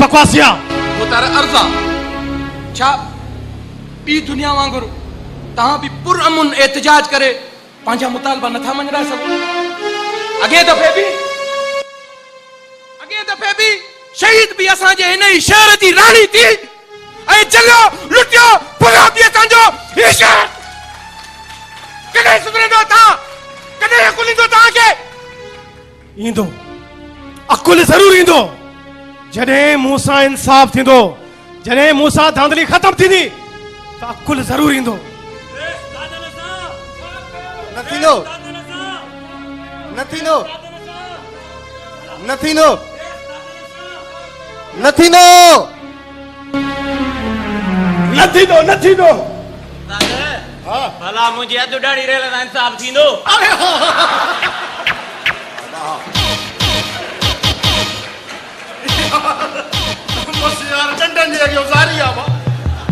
बकवासिया वो तारा अर्जा छा बी दुनिया वांगुर तहां भी पुरअमन एहतजाज करे पांजा मुतालबा नथा मंजरा सब अगे दफे भी शहीद भी असा जे इन शहर जी रानी थी ए चलो लुटियो पुरा भी असांजो ये शहर कदे सुधरंदो था कदे अकुलिंदो था के इंदो अकुल जरूर इंदो जडे मूसा इंसाफ थिंदो जडे मूसा धांधली खत्म थींदी तो अकुल जरूर इंदो नथीनो नथीनो नथीनो नथीनो नथीनो नथीनो हां भला मुझे अद डाड़ी रेला इंसाफ थींदो अरे बस यार डंडन जी अगो जारी आवा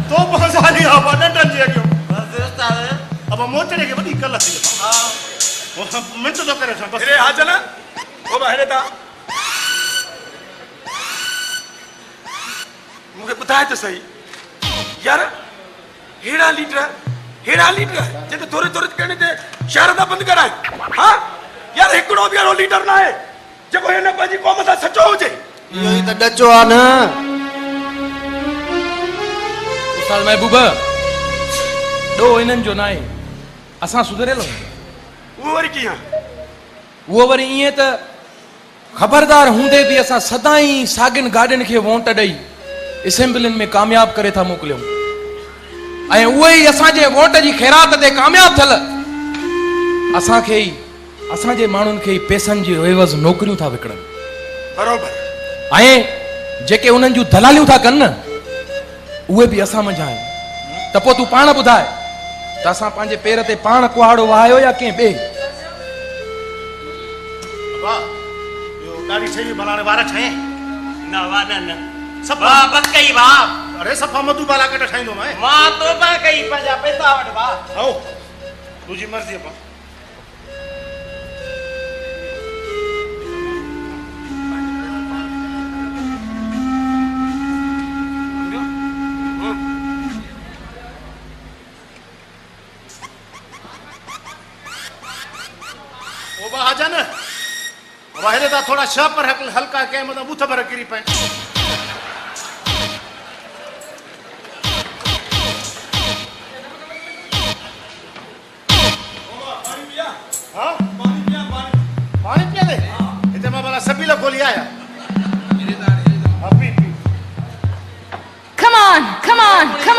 तो जारी आवा डंडन जी अगो बस उस्ताद अब मोचड़े के बड़ी कल थी हां मैं तो करे बस अरे हाजन ओ बहरे ता मुझे बताए तो सही यार हेड़ा लीटर जे थोड़े कहने ते शहर दा बंद कराए हां यार एकड़ो भी लीडर ना है जको इन पंजी कौम दा सच्चो हो जे यो ही तो डचो आ ना उस्ताद महबूबा दो इनन जो नाए असा सुधरेलो वो वरी किया वो वरी इए त खबरदार हुंदे भी असा सदाई सागिन गार्डन के वोट दई असेंबलिन में कामयाब करे था मोकलियो ऐ उहे ही असा जे वोट जी खैरात ते कामयाब थल असा के असा जे मानुन के पैसन जी एवज नौकरियों था विकड़न बरोबर ऐ जेके उनन जो दलालियों था कन उहे भी असा मजाए त पो तू पाण बुधाए त असा पांजे पैर ते पाण कुहाड़ो वायो या के बे वाह यो गाड़ी सही बनाने वाला छे ना वाना ना सब बस कई बाप अरे सफा मधु बाला कट ठाइंदो मैं मां तो बा कई पंजा पैसा वट बा आओ तुझी मर्जी है ओ बा आजन वाहरे दा थोड़ा शाह पर हल्का के मतलब बूथ पर गिरी पे पानी पिया दे इते मैं वाला सभी लोग खोली आया अभी Come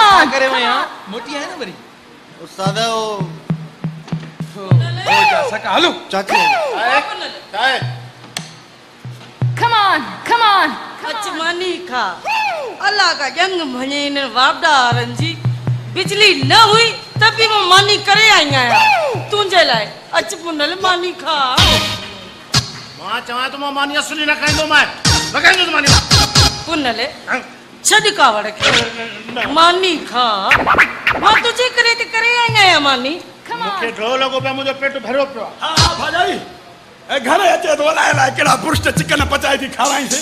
on करे मैं यहां मोटी है ना बड़ी उस्ताद ओ जा सका हेलो चाची चाय come on अचमानी खा अल्लाह का जंग भने इन वापडा रंजी बिजली न हुई तब भी मैं मानी करे आई आया तुझे लाए अच पुनल मानी खा मां चवा तो मैं मानी असली ना खाइंदो मैं न खाइंदो तो मानी पुनले छड कावड़ के मानी खा मैं तुझे करे ते करे आई आया मानी मुखे ढो लगो पे मुझे पेट भरो पियो हां भाई ए घरे अचे तो लाए केड़ा पुष्ट चिकन पचाई थी खावाई से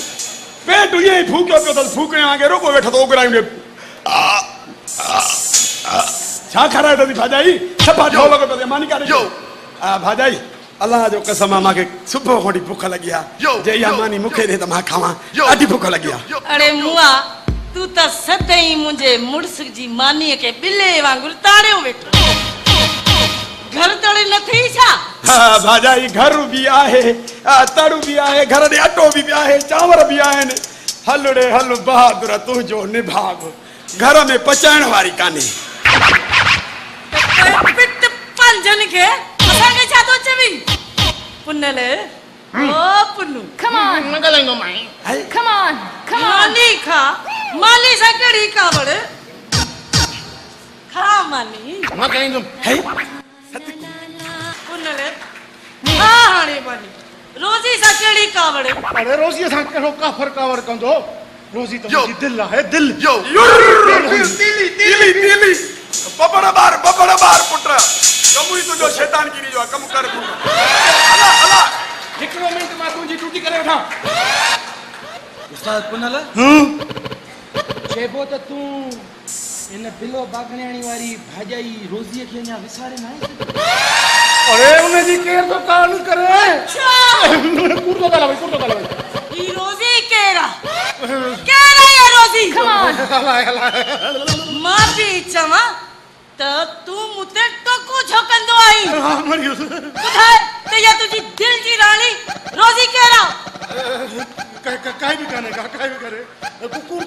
पेट ये फूक्यो पियो तो फूकने आगे रोको बैठो तो उगराई ने छा खराय तदी भाजाई सफा ढो लगो पे मानी का जो भाजाई अल्लाह जो कसम माके सुबह खोड़ी भूख लगिया जे या मानी मुखे दे त मा खावा अडी भूख लगिया अरे मुआ तू त सदई मुझे मुड़स जी मानी के बिल्ले वांगुर ताड़ियो वेठो घर तड़े न थी छा हां भाजाई घर भी आहे तड़ू भी आहे घर दे अटो भी आहे चावर भी आहे ने हलड़े हल बहादुर तू जो निभाग घर में पचाण वाली काने पिट पंजन के असांखे छा तो चवी पुनले ओ पुनु come on न गलाइंदो मैं मानी खा मानी सा कड़ी कावड़ खा मानी न खाइंदो है पुनले हां हाणे मानी रोजी सा कड़ी कावड़ अरे रोजी असा कहो काफर कावर कंदो रोजी तो मुझी दिल है दिल दिली बबड़ा बार पुत्र कमुई तो जो शैतान गिरी जो कम कर तू अला एकड़ो मिनट मा तुजी ड्यूटी करे उठा उस्ताद पुनल चेबो त तू इन बिलो बागण्याणी वारी भाॼाई रोज़ीअ खे अञा विसारे न आहे। अरे उन्हें जी केर तो कान करे अच्छा कूड़ तो भाई ई रोजी केरा ये रोजी Come on. मां भी चवा त तू मुते टको झोकंदो आई हां मरियो ॿुधाए त या तुझी दिल जी रानी रोजी केरा काई भी काने का काई भी करे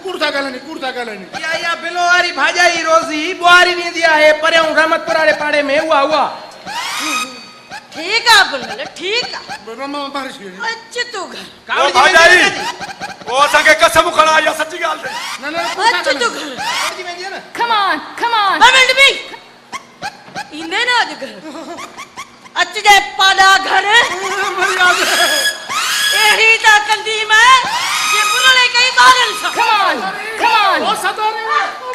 कूड़ था गालनी या बिलो वारी भाॼाई रोज़ी ॿुहारी वेंदी आहे परियां रहमतपुर वारे पाड़े में उहा ठीक है बुलबुल ठीक है मां बारिश हुई अच्छे तू घर ओ भाॼाई ओ असांखे कसम खणा या सच्ची ॻाल्हि ना अच्छे तू घर Come on. Come on. Minute भी इंदे ना अज घर अच जाए पाड़ा घर एही ता कंदी मैं ये बुलले कई बारन सा Come on. Come on. O सदोरे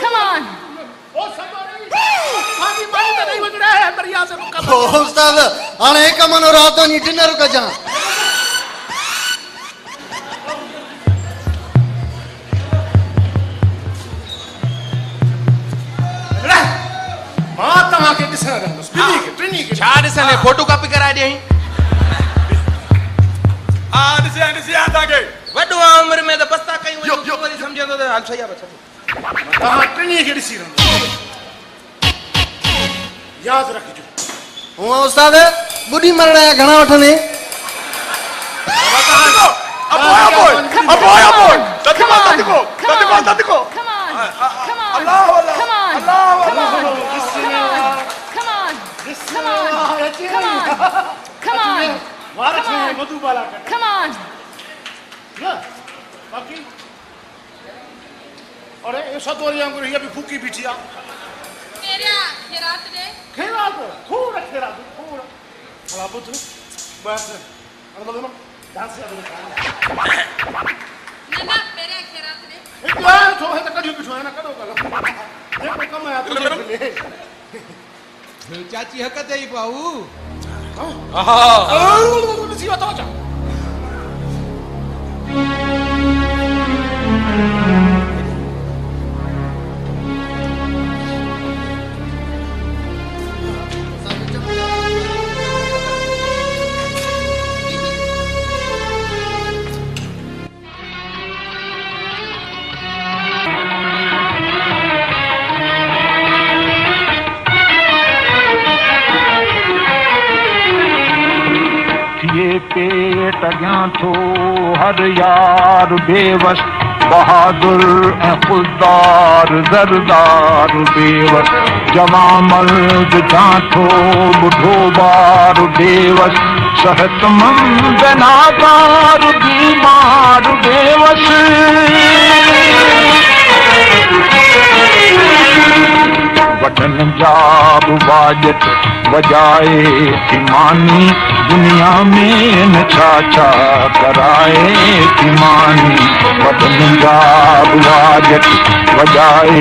Come on. ओ सदोरे मानी मानी तो नहीं बजड़ा है बढ़िया से मुकम्मल ओ उस्ताद हाणे हिक मनो रात नी डिनर कजा मां तमा के दिसना रहंदस ट्रिनी के छा ॾिसने फोटो कॉपी कराए ॾेई आ ॾिसे असांखे वॾो उम्र में त बस्ता कयूं वरी सम्झंदो त हल सही आहे बस तमा ट्रिनी के दिसी रहंदो याद रखजो हुआ उस्ताद बुढ़ी मरण या घणा वठने तदिको Come on. Come on. Allah Come on. Allah Come on. Come on. Come on. Come on. Come on. वार छे मधुबाला का Come on. ना बाकी अरे ये सदोरी अंगुर ये भी फूकी बिटिया मेरा ये रात रे खेरा तो खूब खेरा खूब हला पुत्र बस अरे बोलो डांस या बोलो ना मेरे ये रात रे यार तो है तो कडियो बिठो है ना कदो कल ये को कम है तुझे ले चाची हक ते पाऊ सी बताओ जा ये पेट अॻियां थो हर यार बेवस बहादुर ऐं खुददार ज़रदार बेवस जवां मर्द जाठो बुढ़ो बार बेवस सेहतमंद नादार बीमार बेवस वठन जाब वाजत बजाए तिमानी दुनिया में न छा छा कराए तिमानी वठन जाब वाजत बजाए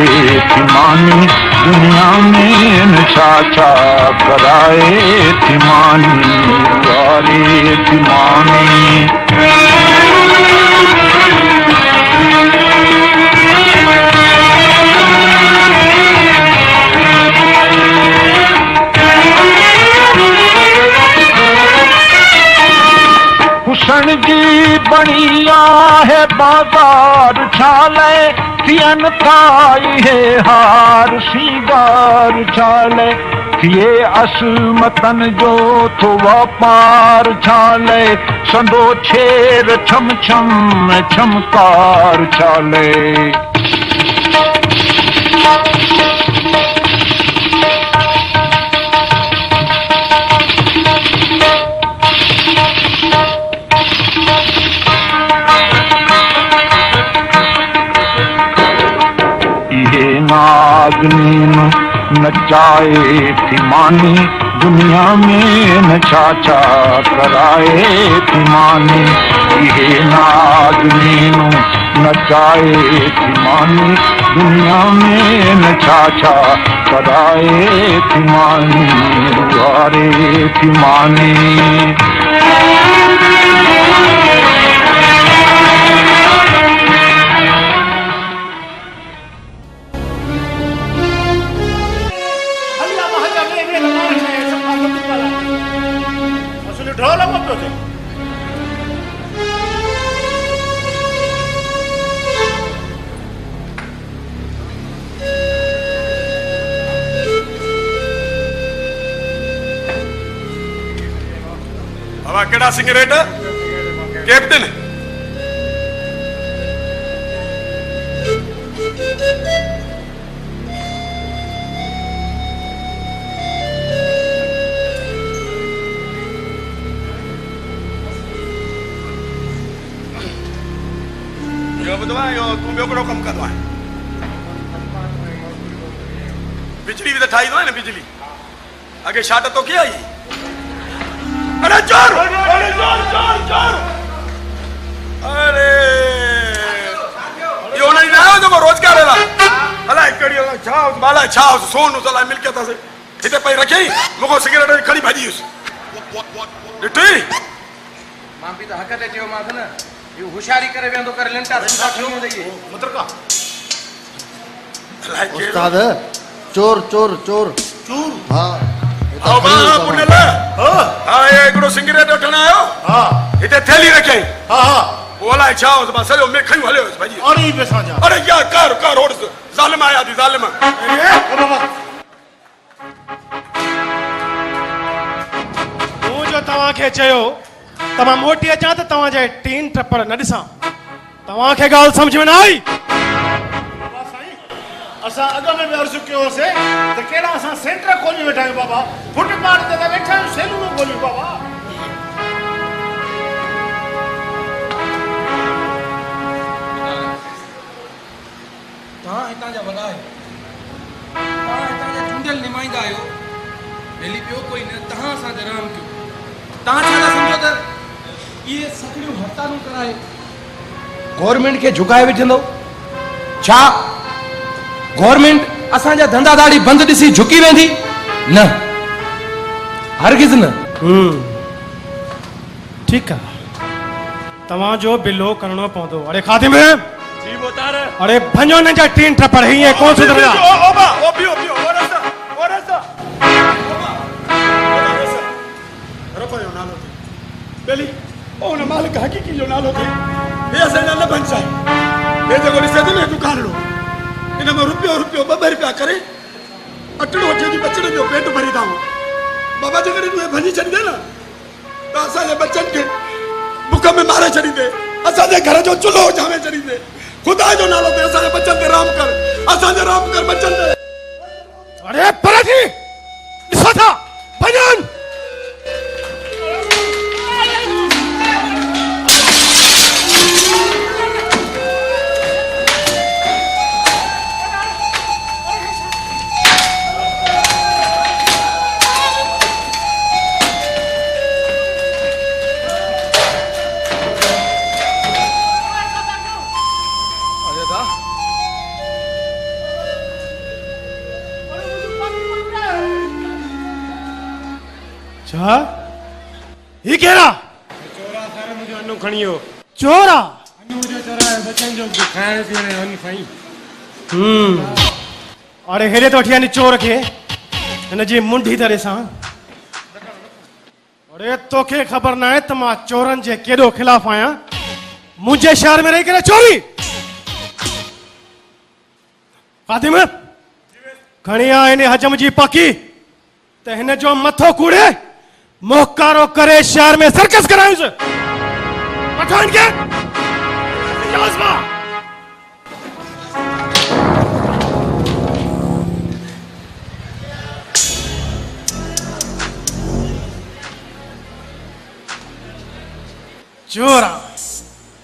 तिमानी दुनिया में न छा छा कराए तिमानी वारे तिमानी हुसन जी बणिया है बाजार छाले थियन काई है हार सीगार छाले थिए असमतन जो तो वापार छाले संदो छेर छम छम छमकार छाले नागनीन नचाए थी मानी दुनिया में न छा छा कराए थी मानी ये नागनीन नचाए थी मानी दुनिया में न छा छा कराए थी मानी वारे थी मानी केड़ा सिगरेट कैप्टन यो बुधवा यो तू बियो कड़ो कम करदो है बिजली भी तो ठाई दो है ना बिजली आगे शाट तो क्या आई अरे चोर अरे चोर चोर चोर अरे यो नहीं ना तो को रोजगार है अला कड़ी अला छाव बाला छाव सोन उतला मिल के था से इते पे रखी मको सिगरेट खड़ी भाजी उस डिटी मां भी तो हक ते चयो मां न यो होशियारी करे वेंदो कर लंटा सुठा क्यों दई मुतर का उस्ताद चोर चोर चोर चूर हाँ आओ बा पुनला हां ये एकड़ो सिगरेट वठण आयो हां इते थैली रखी हां हां बोला छाव बा सरो में खई हले भाजी और ही पैसा जा अरे यार कर कर और जालिम आया थी जालिम बाबा मूं जो तव्हांखे चयो तमाम मोटी अचां त तव्हांजे टीन टपड़ न ॾिसां तव्हांखे ॻाल्हि सम्झ में न आई असा अग में भी अर्ज कियो से तो केड़ा असा सेंटर खोली बैठा है बाबा फुटपाथ ते बैठा है सैलून खोली बाबा ता हितां जा वॾा आहियो ता हितां जा चूंडियल निमाईंदा आहियो वेली ॿियो कोई न तव्हां सां जराम कयो तव्हां छा था सम्झो त इहे सखड़ियूं हड़तालूं कराए गवर्नमेंट खे झुकाए विझंदो छा गवर्नमेंट असांजा धंधा दाड़ी बंदि ॾिसी झुकी वेंदी न हरगिज़ न ठीकु आहे तव्हांजो बिलो करणो पवंदो अरे खादिम जी बोतार अरे भञो न जा टीन टपड़ हीअं कोन सुधरंदा ओ बा ओ पियो और ऐसा रपो यो नालो थे बेली ओ न मालिक हकीकी जो नालो थे ये असे न बन चाहे ये जो गोली से ने दुकान लो इन में रुपयो रुपयो 2 रुपया करे अटड़ो वठे जी बचड़े जो पेट भरी दाऊ बाबा जगड़े नु भजी छड़ी दे ना तो असा जे बच्चन के बुख में मारे छड़ी दे असा जे घर जो चुलो जामे छड़ी दे खुदा जो नालो ते असा जे बच्चन ते राम कर असा जे राम कर बच्चन ते अरे पराठी ॾिसो था भॼन छा ही केड़ा चोरा सारे मुझे अनु खणियो चोरा अनु जो चोरा बच्चन जो खाने पीने अनु साईं अरे हेरे तो वठी चोर खे हिन जी मुंडी तरे सां अरे तोखे ख़बर न आहे त मां चोरनि जे केॾो खिलाफ़ आहियां मुंहिंजे शहर में रही करे चोरी खादिम खणी आ हिन हजम जी पाकी त हिन जो मथो कूड़े मोहकारो करे शहर में सर्कस करायूंसि वठो हिनखे चोरा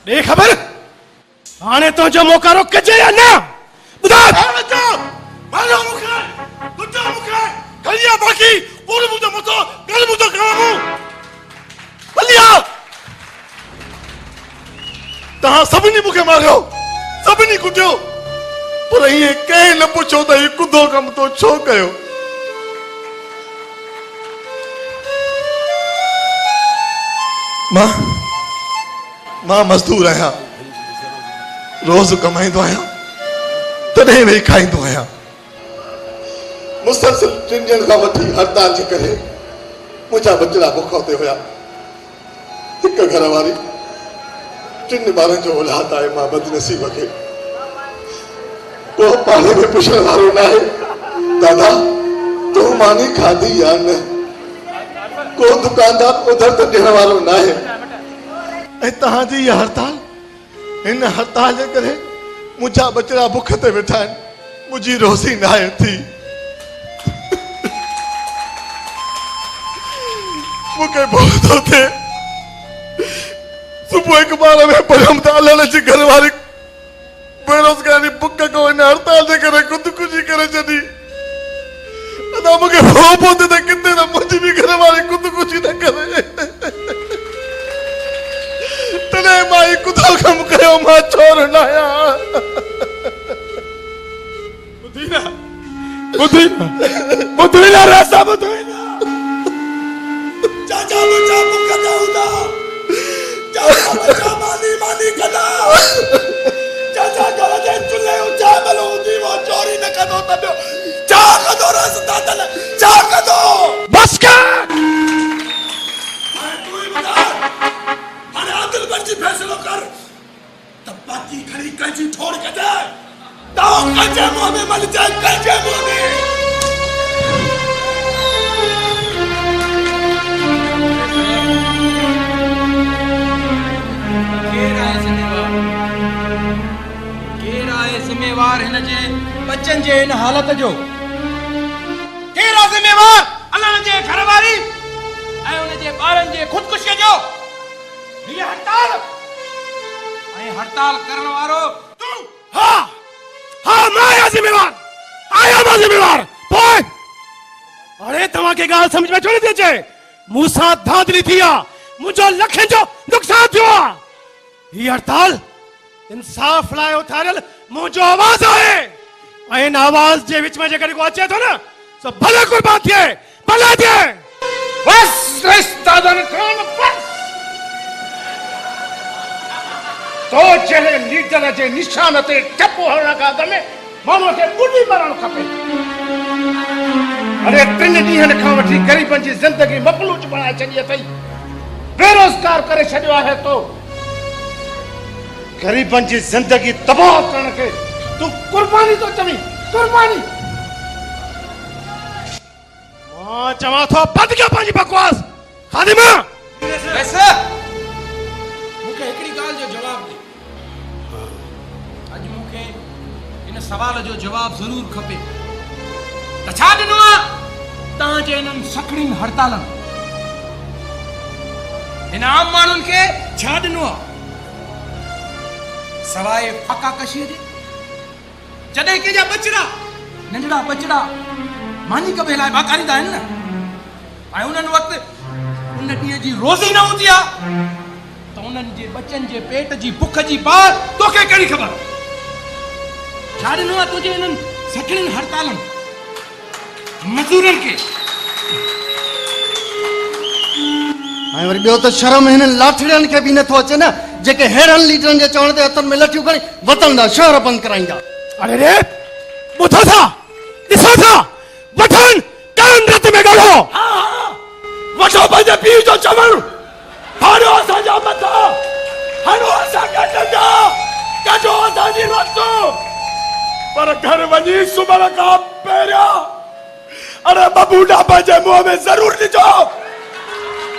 दे खबर हाने तो जो मोकारो कजे या ना बुधा मारो मुखे गुड्डा मुखे कलिया बाकी पूरे मुझे मतो गल मुझे खामू बलिया तहां सभिनी मुखे मारियो सभिनी कुटियो पर ये कहीं न पूछो त ये कुदो कम तो छो कयो मां मजदूर आहियां रोज कमाईंदो आहियां तॾहिं वेही खाईंदो आहियां मुसलसल 3 ॾींहंनि खां वठी हड़ताल जे करे मुंहिंजा बचड़ा बुख ते हुया हिकु घर वारी 3 ॿारनि जो औलाद आहे मां बदनसीब खे को पाणे में पुछण वारो न आहे दादा तूं मानी खाधी या न को दुकानदार उधर तो ॾियण वारो न आहे। ऐं तव्हांजी इहा हड़ताल, हिन हड़ताल जे करे मुंहिंजा बचड़ा बुख ते वेठा आहिनि, मुंहिंजी रोज़ी न आहे थी। मूंखे भउ थो थिए सुबुह हिकु बार में पढ़ियुमि त अलाह जी घरवारी बेरोज़गारी बुख को हिन हड़ताल जे करे ख़ुदकुशी करे छॾी। अदा मूंखे भउ पवंदो त किथे न मुंहिंजी बि घरवारी ख़ुदकुशी न करे। तॾहिं मां ही कुतो कमु कयो, मां चोर न आहियां। ॿुधी न रसा ॿुधी न चाचा मुंहिंजा बुख ते हूंदा, चाचा मुंहिंजा मानी कंदा, चाचा घर जे चुल्हे ऊंचा मल हूंदी वो चोरी न कंदो त ॿियो छा कंदो? रस दादल छा कंदो? बस कर। हाणे तूं ई ॿुधाए, हाणे आदिल बणिजी फ़ैसिलो कर त बाक़ी खणी कंहिंजी ठोड़ कजे, तां कंहिंजे मुंहं में मल जाए, कंहिंजे मुंहं में। ज़िम्मेवार हिन जे बच्चन जे इन हालत जो? केरु आहे ज़िम्मेवार? अल्लाह जे घरवारी ऐं उन जे ॿारनि जे ख़ुदकुशीअ जो? हीअ हड़ताल ऐं हड़ताल करण वारो तूं? हाँ हाँ, मैं आया जिम्मेवार, आया मां जिम्मेवार। पोइ अरे तव्हांखे ॻाल्हि समझ में छो नथी अचे? मूंसां धांधली थी आहे, मुंहिंजो लखनि जो नुक़सान थियो आहे। हीअ हड़ताल इंसाफ लाइ उथारियल मुंहिंजो आवाज़ आहे, ऐं इन आवाज़ जे विच में जेकॾहिं को अचे थो न सो भले कुर्बान थिए, भले थिए। बस रिश्तेदार खान बस तो जहिड़े लीडर जे निशान ते टपो हणण खां अॻु में माण्हूअ खे ॿुॾी मरणु खपे। अरे 3 ॾींहंनि खां वठी ग़रीबनि जी ज़िंदगी मफ़लूज बणाए छॾी अथई, बेरोज़गार करे छॾियो आहे। तो गरीबन जी जिंदगी तबाह करण के तू कुर्बानी तो चवी, कुर्बानी। मां चवां थो बंदि कयो पंहिंजी बकवास। खादिमा वैसे मूंखे हिकिड़ी ॻाल्हि जो जवाब ॾे। अॼु मूंखे इन सवाल जो जवाब ज़रूर खपे त छा ॾिनो आहे तव्हांजे इन्हनि सखड़ियुनि हड़तालनि? हिन आम माण्हुनि खे छा ॾिनो आहे सवाइ फ़क़ाकशीअ जे? जॾहिं कंहिंजा बचड़ा, नंढड़ा बचड़ा मानी कबे लाइ बाकारींदा आहिनि न, ऐं उन्हनि वक़्तु उन ॾींहं जी रोज़ी न हूंदी आहे त उन्हनि जे बचनि जे पेट जी बुख जी पार तोखे कहिड़ी ख़बर? छा ॾिनो आहे तुंहिंजे इन्हनि सखड़ियुनि हड़तालनि मज़दूरनि खे? ऐं वरी ॿियो त शर्म हिननि लाठड़ियुनि खे बि नथो अचे न, जेके हेड़नि लीडरनि जे चवण ते हथनि में लठियूं खणी वतन जा शहर बंदि कराईंदा। अरे रे ॿुधो था, ॾिसो था, वठनि कान रत में ॻाल्हो। वठो पंहिंजे पीउ जो चवणु, फाड़ियो असांजा मथां, हणो असांखे डंडा, कढो असांजी रतूं, पर घर वञी सुम्हण खां पहिरियों अरे बबूडा पंहिंजे मुंहं में ज़रूर ॾिजो,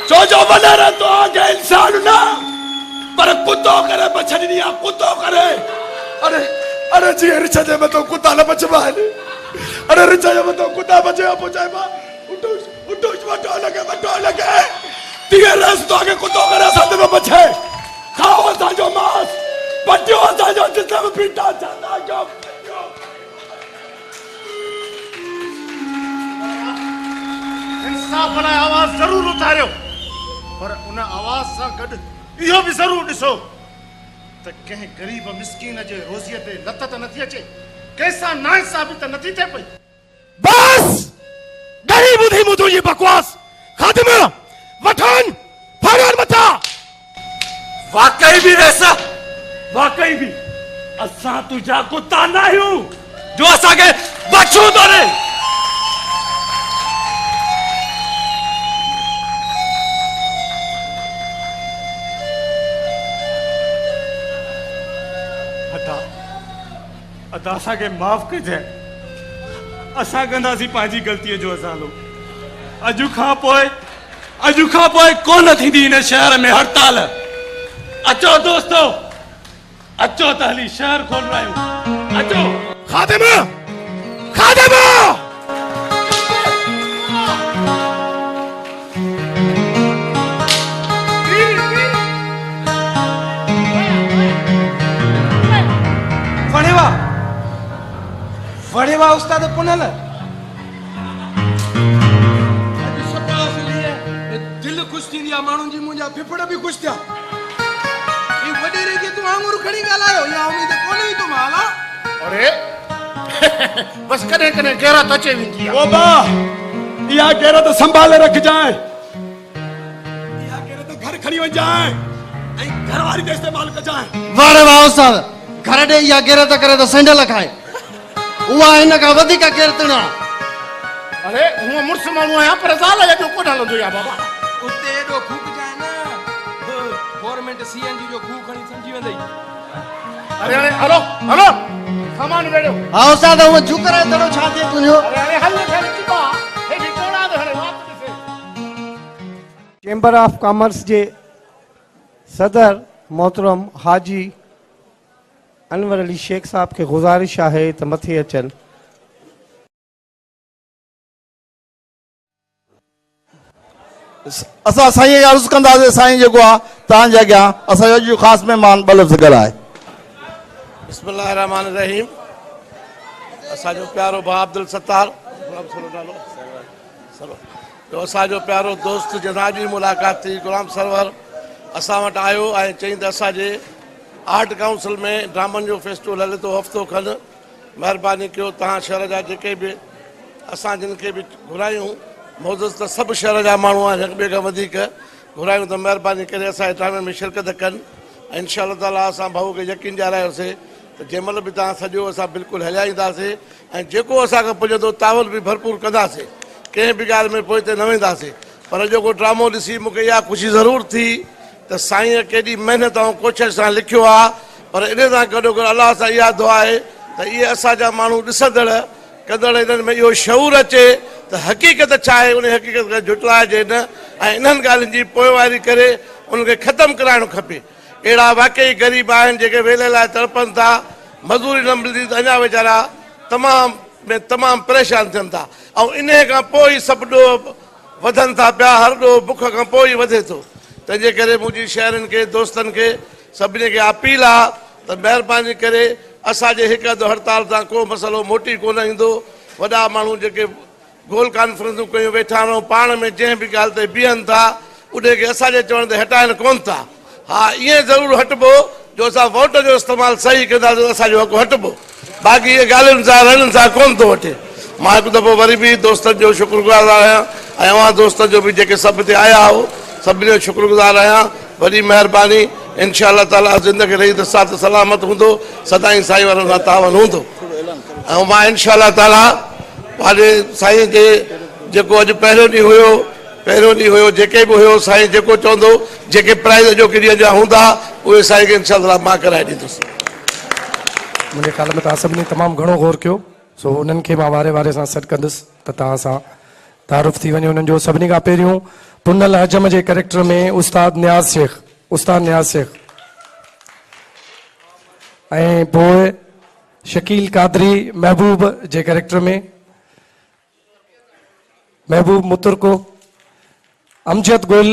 छो जो वॾेरे तो आगे इंसान न पर कुतो करे बछड़ी आहे, कुतो करे। अरे अरे जी रिछ जे मथां कुता न बचबा आहिनि, अरे रिछ जे मथां कुता बचे पोइ मां उठो वठो लगे तीअं रस तो आगे कुतो करे असां ते बचे। खाओ असांजो मांस, पटियो असांजो जिस्म, पीटा चांदा जो इंसाफ लाइ आवाज़ ज़रूर उथारियो, पर उन आवाज़ सां गॾु इहो बि ज़रूर ॾिसो त कंहिं ग़रीब मिसकीन जे रोज़ीअ ते लत त नथी अचे, कंहिंसां नाइंसाफ़ी त नथी थिए पई। बस गरीब ॿुधी मूं तुंहिंजी बकवास। खादिमा वठनि फाड़ियोनि मथां। वाकई भी ऐसा, वाकई भी असां तुझा कुत्ता न आहियूं जो असांखे बचूं थो ॾे। अदा असांखे माफ़ कजे, असां कंदासीं पंहिंजी ग़लतीअ जो असालो। अॼु खां पोइ अॼु खां पोइ कोन थींदी हिन शहर में हड़ताल। अचो दोस्तो, अचो त हली शहर खोलायूं। अचो खादिम खादिम वड़ेवा उस्ताद पुनल दिल खुश थी दिया माण्हुनि जी मुंहिंजा फिफड़ बि खुश थिया। ई वॾेरे खे तूं आङुर खणी ॻाल्हायो या उम्मीद कोन्हे ई तो माला। अरे बस कॾहिं कॾहिं गैरत अचे वेंदी आहे। ओ बा इहा गैरत संभाले रखजांइ, इहा गैरत घर खणी वञजांइ ऐं घरवारी जो इस्तेमाल कजांइ। वाह रे वाह उस्ताद, घर ॾे इहा गैरत करे त सैंडल खाए, उहा हिन खां वधीक गैरत न। अरे हूअं मुड़ुसु माण्हू आहियां पर ज़ाल जो कोन हलंदो आहे बाबा। उते एॾो फूक जाए न गवर्नमेंट सीएनजी जो फूक खणी सम्झी वेंदई। अरे अरे हलो हलो सामान वेड़ो। हा उस्ताद उहो झुकरे तड़ो छा थिए तुंहिंजो? अरे अरे हल हल चिपा हे भी कोड़ा दे हले वात ॾिसे। चैम्बर ऑफ कॉमर्स जे सदर मोहतरम हाजी अनवर अली शेख साहब के गुजारिश है तो मथे अचन। असां साईं अर्ज़ कंदासीं साईं जेको आहे तव्हांजे अॻियां असांजो अॼु ख़ासि महिमान ॿ लफ़्ज़ ॻाल्हाए। बिस्मिल्लाह रहमान रहीम। असांजो प्यारो भाउ अब्दुल सत्तार ॿियो असांजो प्यारो दोस्त जनाब जी मुलाक़ात थी गुलाम सरवर असां वटि आयो ऐं चईं त असांजे आर्ट काउंसिल में ड्रामनि जो फेस्टिवल हले थो हफ़्तो खनि। महिरबानी कयो तव्हां शहर जा जेके बि असां जिन खे बि घुरायूं मौजूद त सभु शहर जा माण्हू आहिनि, हिक ॿिए खां वधीक घुरायूं त महिरबानी करे असांजे ड्रामे में शिरकत कनि ऐं इनशा ताला असां भाऊ खे यकीन ॾियारायोसीं त जंहिंमहिल बि तव्हां सॼो असां बिल्कुलु हलाईंदासीं ऐं जेको असांखे पुॼंदो तावल बि भरपूर कंदासीं, कंहिं बि ॻाल्हि में पोइ हिते न वेंदासीं। पर जेको ड्रामो ॾिसी मूंखे इहा ख़ुशी ज़रूरु थी त साईं केॾी महिनत ऐं कोशिशि सां लिखियो आहे, पर इन सां गॾोगॾु अलाह सां इहा दुआ आहे त इहे असांजा माण्हू ॾिसंदड़ कंदड़ इन्हनि में इहो शऊर अचे त हक़ीक़त छा आहे, उन हक़ीक़त खे जुटलाइजे न ऐं इन्हनि ॻाल्हियुनि जी पोइवारी करे उनखे ख़तमु कराइणो खपे। अहिड़ा वाक़ई ग़रीब आहिनि जेके वेले लाइ तड़पनि था, मज़दूरी न मिलंदी त अञा वीचारा तमामु परेशान थियनि था ऐं इन खां पोइ सभु ॾोह वधनि था पिया, हर ॾोह बुख खां पोइ ई वधे थो। तंहिंजे करे मुंहिंजी शहरनि खे दोस्तनि खे सभिनी खे अपील आहे त महिरबानी करे असांजे हिकु अधु हड़ताल सां को मसइलो मोटी कोन ईंदो। वॾा माण्हू जेके गोल कॉन्फ्रेंसूं कयूं वेठा रहूं पाण में जंहिं बि ॻाल्हि ते बीहनि था उन खे असांजे चवण ते हटाइनि कोन था। हा ईअं ज़रूरु हटिबो जो असां वोट जो इस्तेमालु सही कंदासीं असांजो हक़ु हटिबो, बाक़ी इहे ॻाल्हियुनि सां रणनि सां कोन थो वठे। मां हिकु दफ़ो वरी बि दोस्तनि जो शुक्रगुज़ार आहियां ऐं अवां दोस्तनि जो बि जेके सभु हिते आया हो सभिनी जो शुक्रगुज़ार आहियां। वॾी महिरबानी, इनशा अल्लाह ताला ज़िंदगी रही त साथ सलामत हूंदो, सदाईं साईं वारनि सां तावन हूंदो। ऐं मां इनशा अल्लाह ताला पंहिंजे साईं खे जेको अॼु पहिरियों ॾींहुं हुयो जेके बि हुयो साईं जेको चवंदो जेके प्राइज़ अॼोके ॾींहं जा हूंदा उहे साईं खे इनशा अल्लाह मां कराए ॾींदुसि। मुझे ख्याल में तव्हां सभिनी तमामु घणो गौर कयो, सो उन्हनि खे मां वारे वारे सां सॾु कंदुसि त तव्हां सां तारुफ़ थी वञे उन्हनि जो। सभिनी खां पहिरियों पुनल हजम जे कैरेक्टर में उस्ताद न्याज़ शेख ऐं पोइ शकील कादरी महबूब जे कैरेक्टर में, महबूब मुतरको अमजद गुल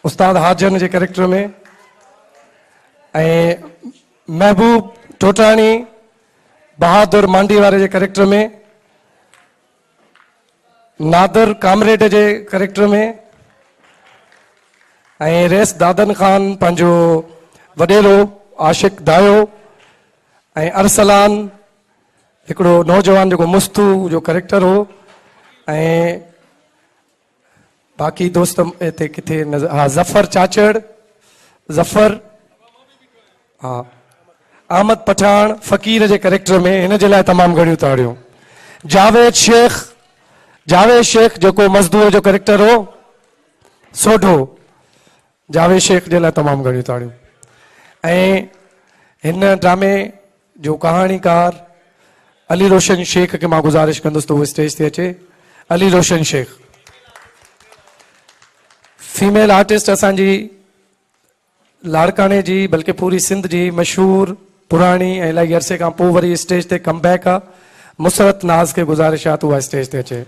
उस्ताद हाजन जे कैरेक्टर में ऐं महबूब टोटाणी बहादुर मांडी वारे जे कैरेक्टर में, नादर कामरेड जे कैरेक्टर में ऐं रेस दादन खान पंहिंजो वॾेरो आशिक दायो ऐं अरसलान हिकिड़ो नौजवान जेको मुस्तू जो कैरेक्टर हो ऐं बाक़ी दोस्त हिते किथे नज़र हा ज़फ़र चाचड़ हा अहमद पठान फ़कीर जे कैरेक्टर में हिन जे लाइ तमामु घणियूं ताड़ियूं। जावेद शेख जेको मज़दूर जो कैरेक्टर हो सोढो, जावेद शेख जे लाइ तमामु घणियूं ताड़ियूं। ऐं हिन ड्रामे जो कहाणीकार अली रोशन शेख के मां गुज़ारिश कंदुसि त उहो स्टेज ते अचे अली रोशन शेख। फीमेल आर्टिस्ट असांजी लाड़काने जी बल्कि पूरी सिंध जी मशहूर पुरानी ऐं इलाही अरसे खां पोइ वरी स्टेज ते कमबैक आहे। मुसरत नाज़ के गुज़ारिश आहे त उहा स्टेज ते अचे।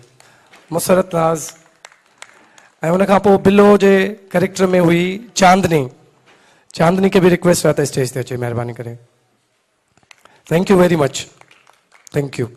मुसरत नाज़ ऐं उन खां पोइ बिलो जे कैरेक्टर में हुई चांदनी। चांदनी के भी रिक्वेस्ट आहे त स्टेज ते अचे महिरबानी करे। Thank U very much. Thank U.